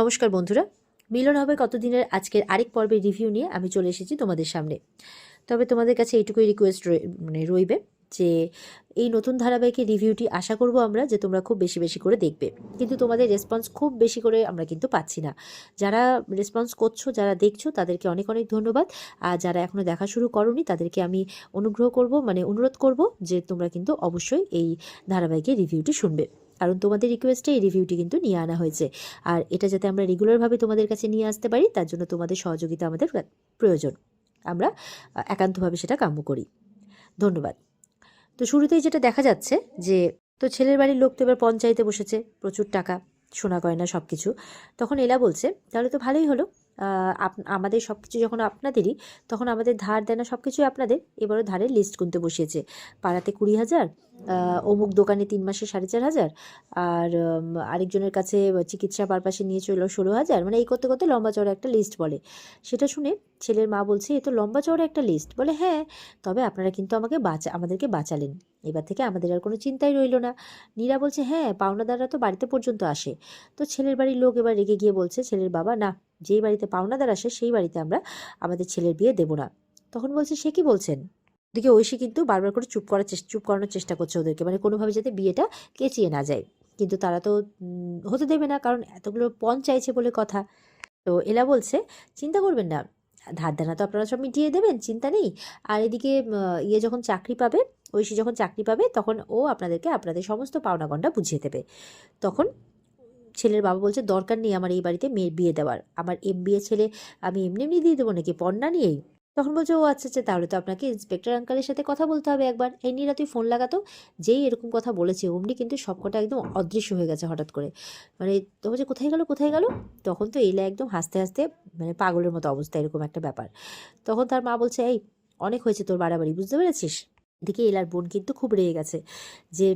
নমস্কার বন্ধুরা, মিলন হবে কতদিনের আজকের আরেক পর্বের রিভিউ নিয়ে আমি চলে এসেছি তোমাদের সামনে। তবে তোমাদের কাছে এইটুকুই রিকোয়েস্ট রইবে যে এই নতুন ধারাবাহিকের রিভিউটি আশা করব আমরা যে তোমরা খুব বেশি বেশি করে দেখবে, কিন্তু তোমাদের রেসপন্স খুব বেশি করে আমরা কিন্তু পাচ্ছি না। যারা রেসপন্স করছো, যারা দেখছো, তাদেরকে অনেক অনেক ধন্যবাদ। আর যারা এখনও দেখা শুরু করোনি তাদেরকে আমি অনুরোধ করব যে তোমরা কিন্তু অবশ্যই এই ধারাবাহিকের রিভিউটি শুনবে, কারণ তোমাদের রিকোয়েস্টে এই রিভিউটি কিন্তু নিয়ে আনা হয়েছে। আর এটা যাতে আমরা রেগুলারভাবে তোমাদের কাছে নিয়ে আসতে পারি, তার জন্য তোমাদের সহযোগিতা আমাদের প্রয়োজন। আমরা একান্তভাবে সেটা কাম্য করি। ধন্যবাদ। তো শুরুতেই যেটা দেখা যাচ্ছে যে ছেলের বাড়ির লোক তো এবার পঞ্চায়েতে বসেছে, প্রচুর টাকা, সোনা গয়না সব কিছু। তখন এলা বলছে তাহলে তো ভালোই হলো, আমাদের সব কিছু যখন আপনাদেরই, তখন আমাদের ধার দেনা সব কিছুই আপনাদের। এবারও ধারের লিস্ট গুনতে বসিয়েছে। পাড়াতে 20,000, অমুক দোকানে 3 মাসে 4,500, আর আরেকজনের কাছে চিকিৎসা পারপাসে নিয়ে চলো 16,000। মানে এই করতে করতে লম্বা চওড়া একটা লিস্ট বলে। সেটা শুনে ছেলের মা বলছে এ তো লম্বা চওড়া একটা লিস্ট। বলে হ্যাঁ, তবে আপনারা কিন্তু আমাদেরকে বাঁচালেন, এবার থেকে আমাদের আর কোনো চিন্তাই রইল না। নীরা বলছে হ্যাঁ, পাওনাদাররা তো বাড়িতে পর্যন্ত আসে। তো ছেলের বাড়ির লোক এবার রেগে গিয়ে বলছে ছেলের বাবা, না, যেই বাড়িতে পাওনাদার আসে সেই বাড়িতে আমরা আমাদের ছেলের বিয়ে দেব না। তখন বলছে সে কি বলছেন? ওদিকে ঐশী কিন্তু বারবার করে চুপ করানোর চেষ্টা করছে ওদেরকে, মানে কোনোভাবে যাতে বিয়েটা কেচিয়ে না যায়। কিন্তু তারা তো হতে দেবে না, কারণ এতগুলো পণ চাইছে বলে কথা। তো এলা বলছে চিন্তা করবেন না, ধার দেনা তো আপনারা সব মিটিয়ে দেবেন, চিন্তা নেই। আর এদিকে যখন চাকরি পাবে, ঐশী যখন চাকরি পাবে, তখন ও আপনাদেরকে আপনাদের সমস্ত পাওনা গন্ডা বুঝিয়ে দেবে। তখন ছেলের বাবা বলছে দরকার নেই আমার এই বাড়িতে মেয়ের বিয়ে দেওয়ার, আমার MBA ছেলে আমি এমনি এমনি দিয়ে দেবো নাকি, পণ্যা নিয়েই। তখন বলছে ও আচ্ছা আচ্ছা, তাহলে তো আপনাকে ইন্সপেক্টর আঙ্কালের সাথে কথা বলতে হবে একবার। এই নীরা তুই ফোন লাগাতো। যেই এরকম কথা বলেছে অমনি কিন্তু সবকটা একদম অদৃশ্য হয়ে গেছে হঠাৎ করে। মানে তো বলছে কোথায় গেল কোথায় গেল। তখন তো এলা একদম হাসতে হাসতে মানে পাগলের মতো অবস্থা, এরকম একটা ব্যাপার। তখন তার মা বলছে এই অনেক হয়েছে তোর বাড়াবাড়ি, বুঝতে পেরেছিস? এদিকে এলার বোন কিন্তু খুব রেগে গেছে যে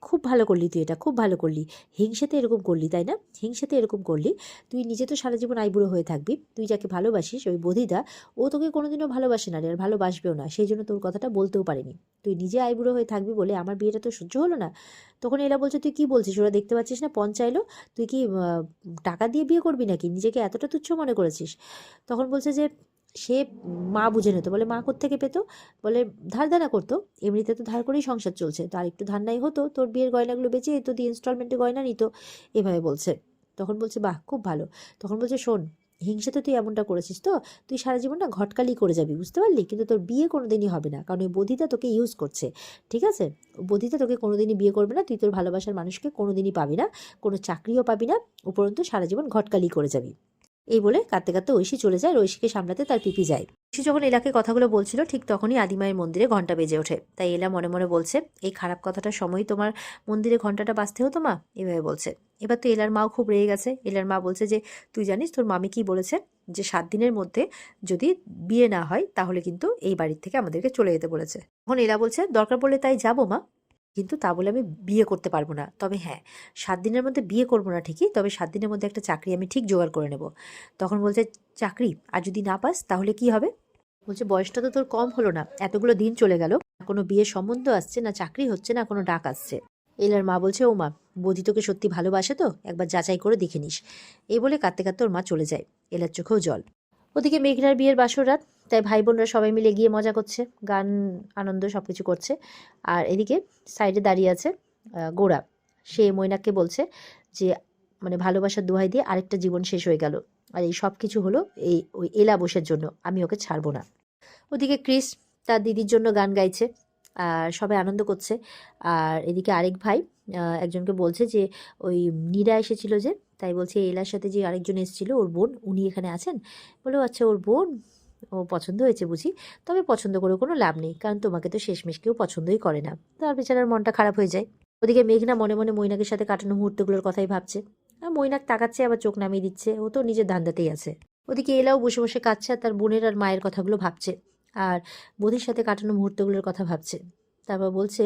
খুব ভালো করলি তুই, এটা খুব ভালো করলি, হিংসেতে এরকম করলি তাই না, হিংসেতে এরকম করলি। তুই নিজে তো সারা জীবন আইবুড়ো হয়ে থাকবি, তুই যাকে ভালোবাসিস ওই বধিদা, ও তোকে কোনোদিনও ভালোবাসে না রে, আর ভালোবাসবেও না, সেই জন্য তোর কথাটা বলতেও পারিনি। তুই নিজে আইবুড়ো হয়ে থাকবি বলে আমার বিয়েটা তো সহ্য হলো না। তখন এলা বলছে তুই কি বলছিস, ওরা দেখতে পাচ্ছিস না পণ চাইলো, তুই কি টাকা দিয়ে বিয়ে করবি নাকি, নিজেকে এতটা তুচ্ছ মনে করেছিস? তখন বলছে যে সে মা বুঝে নিত। বলে মা কোত্থেকে পেতো? বলে ধার দেনা করতো, এমনিতে তো ধার করেই সংসার চলছে, তো আর একটু ধার নাই হতো, তোর বিয়ের গয়নাগুলো বেঁচে তো দিয়ে ইনস্টলমেন্টে গয়না নিত, এভাবে বলছে। তখন বলছে বাহ খুব ভালো। তখন বলছে শোন, হিংসাতে তুই এমনটা করেছিস তো তুই সারা জীবন না ঘটকালি করে যাবি, বুঝতে পারলি? কিন্তু তোর বিয়ে কোনোদিনই হবে না, কারণ ওই বধিতা তোকে ইউজ করছে, ঠিক আছে? বধিতা তোকে কোনোদিনই বিয়ে করবে না, তুই তোর ভালোবাসার মানুষকে কোনোদিনই পাবি না, কোনো চাকরিও পাবি না, উপরন্তু সারা জীবন ঘটকালি করে যাবি। এই বলে কাঁদতে কাঁদতে ঐশী চলে যায়, ঐশীকে সামলাতে তার পিপি যায়। ঐশী যখন এলাকে কথাগুলো বলছিল ঠিক তখনই আদিমায়ের মন্দিরে ঘন্টা বেজে ওঠে। তাই এলা মনে মনে বলছে এই খারাপ কথাটার সময় তোমার মন্দিরে ঘন্টাটা বাজতে হতো মা, এভাবে বলছে। এবার তো এলার মাও খুব রেগে গেছে। এলার মা বলছে যে তুই জানিস তোর মামি কি বলেছে, যে 7 দিনের মধ্যে যদি বিয়ে না হয় তাহলে কিন্তু এই বাড়ির থেকে আমাদেরকে চলে যেতে বলেছে। তখন এলা বলছে দরকার পড়লে তাই যাবো মা, কিন্তু তা বলে আমি বিয়ে করতে পারবো না। তবে হ্যাঁ, 7 দিনের মধ্যে বিয়ে করবো না ঠিকই, তবে 7 দিনের মধ্যে একটা চাকরি আমি ঠিক জোগাড় করে নেব। তখন বলছে চাকরি, আর যদি না পাস তাহলে কি হবে? বলছে বয়সটা তো তোর কম হলো না, এতগুলো দিন চলে গেল, না কোনো বিয়ের সম্বন্ধ আসছে, না চাকরি হচ্ছে, না কোনো ডাক আসছে। এলার মা বলছে ও মা, বৌদি তোকে সত্যি ভালোবাসে তো একবার যাচাই করে দেখে নিস। এই বলে কাঁদতে কাঁদতে ওর মা চলে যায়। এলার চোখেও জল। ওদিকে মেঘনার বিয়ের বাসর রাত, তাই ভাই বোনরা সবাই মিলে গিয়ে মজা করছে, গান আনন্দ সব কিছু করছে। আর এদিকে সাইডে দাঁড়িয়ে আছে গোরা। সে মৈনাককে বলছে যে মানে ভালোবাসার দোহাই দিয়ে আরেকটা জীবন শেষ হয়ে গেল, আর এই সব কিছু হলো ওই এলা বসের জন্য, আমি ওকে ছাড়বো না। ওদিকে ক্রিস তার দিদির জন্য গান গাইছে, আর সবাই আনন্দ করছে। আর এদিকে আরেক ভাই একজনকে বলছে যে ওই নীরা এসেছিল যে, তাই বলছে এলার সাথে যে আরেকজন এসেছিল ওর বোন, উনি এখানে আছেন। বলে আচ্ছা ওর বোন, ও পছন্দ হয়েছে বুঝি? তবে পছন্দ করে কোনো লাভ নেই, কারণ তোমাকে তো শেষমেশ কেউ পছন্দই করে না। তার বেচারার মনটা খারাপ হয়ে যায়। ওদিকে মেঘনা মনে মনে মৈনাকের সাথে কাটানো মুহূর্তগুলোর কথাই ভাবছে। আর মৈনাক তাকাচ্ছে আবার চোখ নামিয়ে দিচ্ছে, ও তো নিজের ধান্দাতেই আছে। ওদিকে এলাও বসে বসে কাঁদছে আর তার বোনের আর মায়ের কথাগুলো ভাবছে, আর বধির সাথে কাটানো মুহূর্তগুলোর কথা ভাবছে। তারপর বলছে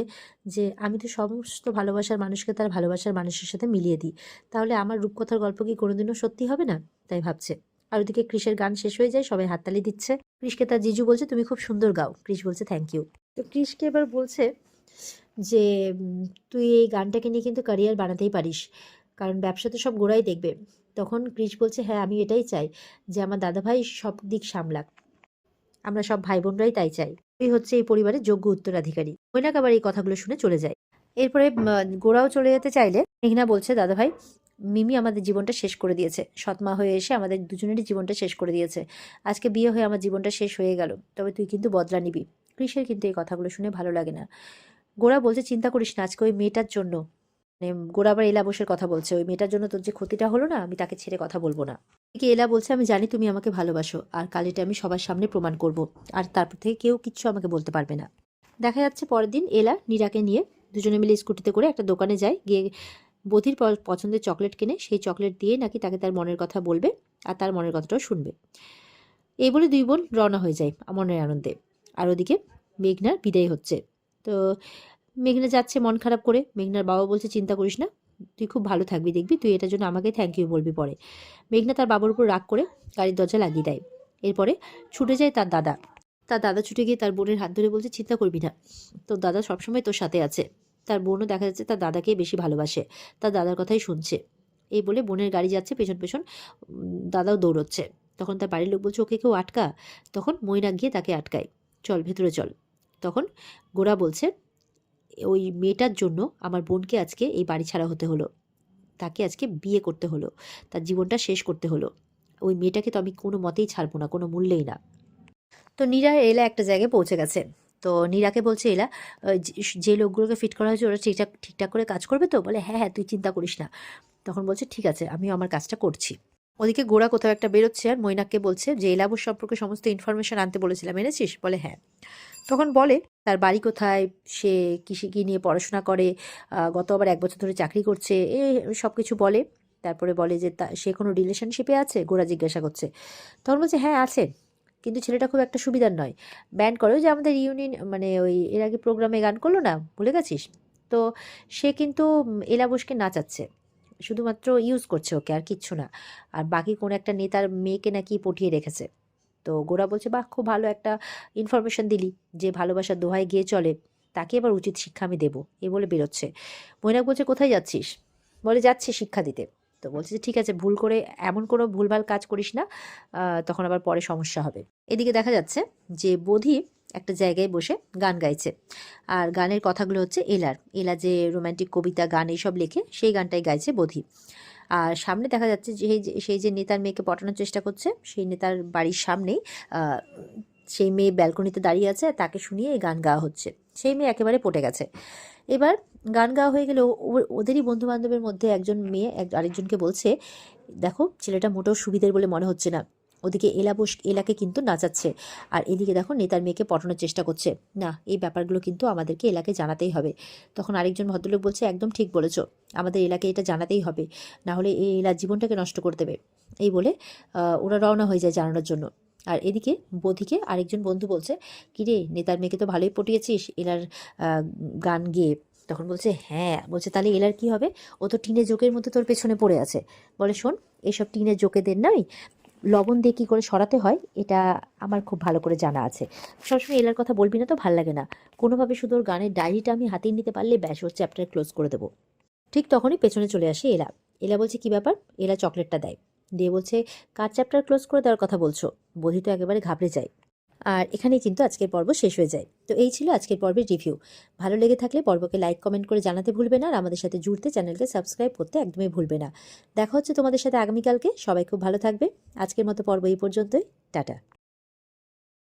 যে আমি তো সমস্ত ভালোবাসার মানুষকে তার ভালোবাসার মানুষের সাথে মিলিয়ে দিই, তাহলে আমার রূপকথার গল্প কি কোনোদিনও সত্যি হবে না? তাই ভাবছে। আর ওদিকে ক্রিসের গান শেষ হয়ে যায়, সবাই হাততালি দিচ্ছে। ক্রিসকে তার জিজু বলছে তুমি খুব সুন্দর গাও। ক্রিস বলছে থ্যাংক ইউ। তো ক্রিসকে এবার বলছে যে তুই এই গানটাকে নিয়ে কিন্তু ক্যারিয়ার বানাতেই পারিস, কারণ ব্যবসা তো সব গোড়াই দেখবে। তখন ক্রিস বলছে হ্যাঁ আমি এটাই চাই যে আমার দাদাভাই সব দিক সামলাক, আমরা সব ভাই বোনরাই তাই চাই, এই হচ্ছে এই পরিবারের যোগ্য উত্তরাধিকারী। মৈনাক আবার এই কথাগুলো শুনে চলে যায়। এরপরে গোড়াও চলে যেতে চাইলে মেঘনা বলছে দাদাভাই মিমি আমাদের জীবনটা শেষ করে দিয়েছে, সৎমা হয়ে এসে আমাদের দুজনেরই জীবনটা শেষ করে দিয়েছে, আজকে বিয়ে হয়ে আমার জীবনটা শেষ হয়ে গেল, তবে তুই কিন্তু বদলা নিবি। ক্রিসের কিন্তু এই কথাগুলো শুনে ভালো লাগে না। গোড়া বলছে চিন্তা করিস না, আজকে ওই মেয়েটার জন্য, মানে গোড়া আবার এলা বসের কথা বলছে, ওই মেয়েটার জন্য তোর যে ক্ষতিটা হলো না, আমি তাকে ছেড়ে কথা বলবো না। এদিকে এলা বলছে আমি জানি তুমি আমাকে ভালোবাসো, আর কাল এটা আমি সবার সামনে প্রমাণ করব, আর তারপর থেকে কেউ কিচ্ছু আমাকে বলতে পারবে না। দেখা যাচ্ছে পরের দিন এলা নীরাকে নিয়ে দুজনে মিলে স্কুটিতে করে একটা দোকানে যায়, গিয়ে বধির পছন্দের চকলেট কিনে সেই চকলেট দিয়ে নাকি তাকে তার মনের কথা বলবে, আর তার মনের কথাটাও শুনবে। এই বলে দুই বোন রওনা হয়ে যায় মনের আনন্দে। আর ওদিকে মেঘনার বিদায় হচ্ছে। তো মেঘনা যাচ্ছে মন খারাপ করে। মেঘনার বাবা বলছে চিন্তা করিস না, তুই খুব ভালো থাকবি, দেখবি তুই এটার জন্য আমাকে থ্যাংক ইউ বলবি পরে। মেঘনা তার বাবার উপর রাগ করে গাড়ির দরজা লাগিয়ে দেয়। এরপরে ছুটে যায় তার দাদা। তার দাদা ছুটে গিয়ে তার বোনের হাত ধরে বলছে চিন্তা করবি না, তোর দাদা সবসময় তোর সাথে আছে। তার বোনও দেখা যাচ্ছে তার দাদাকে বেশি ভালোবাসে, তার দাদার কথাই শুনছে। এই বলে বোনের গাড়ি যাচ্ছে পেছন পেছন, দাদাও দৌড়চ্ছে। তখন তার বাড়ির লোক বলছে ওকে কেউ আটকা। তখন মৈনাক গিয়ে তাকে আটকায়, চল ভেতরে চল। তখন গোরা বলছে ওই মেয়েটার জন্য আমার বোনকে আজকে এই বাড়ি ছাড়া হতে হলো, তাকে আজকে বিয়ে করতে হলো, তার জীবনটা শেষ করতে হলো। ওই মেয়েটাকে তো আমি কোনো মতেই ছাড়বো না, কোনো মূল্যেই না। তো নীরা এলা একটা জায়গায় পৌঁছে গেছে। তো নীরাকে বলছে এলা যে লোকগুলোকে ফিট করা হয়েছে ওরা ঠিকঠাক ঠিকঠাক করে কাজ করবে তো? বলে হ্যাঁ হ্যাঁ তুই চিন্তা করিস না। তখন বলছে ঠিক আছে আমিও আমার কাজটা করছি। ওদিকে গোড়া কোথাও একটা বেরোচ্ছে আর মৈনাককে বলছে যে এলাবুর সম্পর্কে সমস্ত ইনফরমেশন আনতে বলেছিলাম, এনেছিস? বলে হ্যাঁ। তখন বলে তার বাড়ি কোথায়, সে কী নিয়ে পড়াশোনা করে, গত আবার 1 বছর ধরে চাকরি করছে, এ সব কিছু বলে। তারপরে বলে যে সে কোনো রিলেশনশিপে আছে? গোরা জিজ্ঞাসা করছে। তখন বলছে হ্যাঁ আছে, কিন্তু ছেলেটা খুব একটা সুবিধার নয়, ব্যান্ড করে, ওই যে আমাদের ইউনিয়ন মানে ওই এর আগে প্রোগ্রামে গান করলো না, ভুলে গেছিস? তো সে কিন্তু এলা বোসকে নাচাচ্ছে, শুধুমাত্র ইউজ করছে ওকে, আর কিচ্ছু না। আর বাকি কোন একটা নেতার মেয়েকে নাকি পটিয়ে রেখেছে। তো গোরা বলছে বাহ খুব ভালো একটা ইনফরমেশন দিলি, যে ভালোবাসার দোহাই গিয়ে চলে তাকে এবার উচিত শিক্ষা আমি দেবো, এই বলে বেরোচ্ছে। মৈনাক বলছে কোথায় যাচ্ছিস? বলে যাচ্ছি শিক্ষা দিতে। তো বলছে যে ঠিক আছে, ভুল করে এমন কোনো ভুলভাল কাজ করিস না, তখন আবার পরে সমস্যা হবে। এদিকে দেখা যাচ্ছে যে বোধি একটা জায়গায় বসে গান গাইছে, আর গানের কথাগুলো হচ্ছে এলা যে রোম্যান্টিক কবিতা গান এইসব লেখে সেই গানটাই গাইছে বোধি। আর সামনে দেখা যাচ্ছে যে সেই যে নেতার মেয়েকে পটানোর চেষ্টা করছে, সেই নেতার বাড়ির সামনেই সেই মেয়ে ব্যালকনিতে দাঁড়িয়ে আছে, তাকে শুনিয়ে এই গান গাওয়া হচ্ছে। সেই মেয়ে একেবারে পটে গেছে। এবার গান গাওয়া হয়ে গেলেও ওদেরই বন্ধু বান্ধবের মধ্যে একজন মেয়ে আরেকজনকে বলছে দেখো ছেলেটা মোটেও সুবিধের বলে মনে হচ্ছে না। ওদিকে এলাকে কিন্তু নাচাচ্ছে, আর এদিকে দেখো নেতার মেয়েকে পটানোর চেষ্টা করছে। না, এই ব্যাপারগুলো কিন্তু আমাদেরকে এলাকে জানাতেই হবে। তখন আরেকজন ভদ্রলোক বলছে একদম ঠিক বলেছো, আমাদের এলাকে এটা জানাতেই হবে, না হলে এই এলার জীবনটাকে নষ্ট করে দেবে। এই বলে ওরা রওনা হয়ে যায় জানানোর জন্য। আর এদিকে বধিকে আরেকজন বন্ধু বলছে কিরে নেতার মেয়েকে তো ভালোই পটিয়েছিস এলার গান গেয়ে। তখন বলছে হ্যাঁ। বলছে তাহলে এলার কি হবে? ও তো টিনের জোকের মধ্যে তোর পেছনে পড়ে আছে। বলে শোন, এইসব টিনের জোকেদের নয় লবণ দিয়ে কী করে সরাতে হয় এটা আমার খুব ভালো করে জানা আছে। সবসময় এলার কথা বলবি না তো, ভাল লাগে না। কোনোভাবে শুধু ওর গানের ডায়েরিটা আমি হাতিয়ে নিতে পারলে ব্যাস, ওর চ্যাপ্টার ক্লোজ করে দেবো। ঠিক তখনই পেছনে চলে আসে এলা। এলা বলছে কি ব্যাপার? এলা চকলেটটা দেয়, দিয়ে বলছে কার চ্যাপ্টার ক্লোজ করে দেওয়ার কথা বলছো? বোধি তো একেবারে ঘাবড়ে যায়। আর এখানেই কিন্তু আজকের পর্ব শেষ হয়ে যায়। তো এই ছিল আজকের পর্বের রিভিউ। ভালো লেগে থাকলে পর্বকে লাইক কমেন্ট করে জানাতে ভুলবে না, আর আমাদের সাথে জুড়তে চ্যানেলকে সাবস্ক্রাইব করতে একদমই ভুলবে না। দেখা হচ্ছে তোমাদের সাথে আগামীকালকে। সবাই খুব ভালো থাকবে। আজকের মতো পর্ব এই পর্যন্তই। টাটা।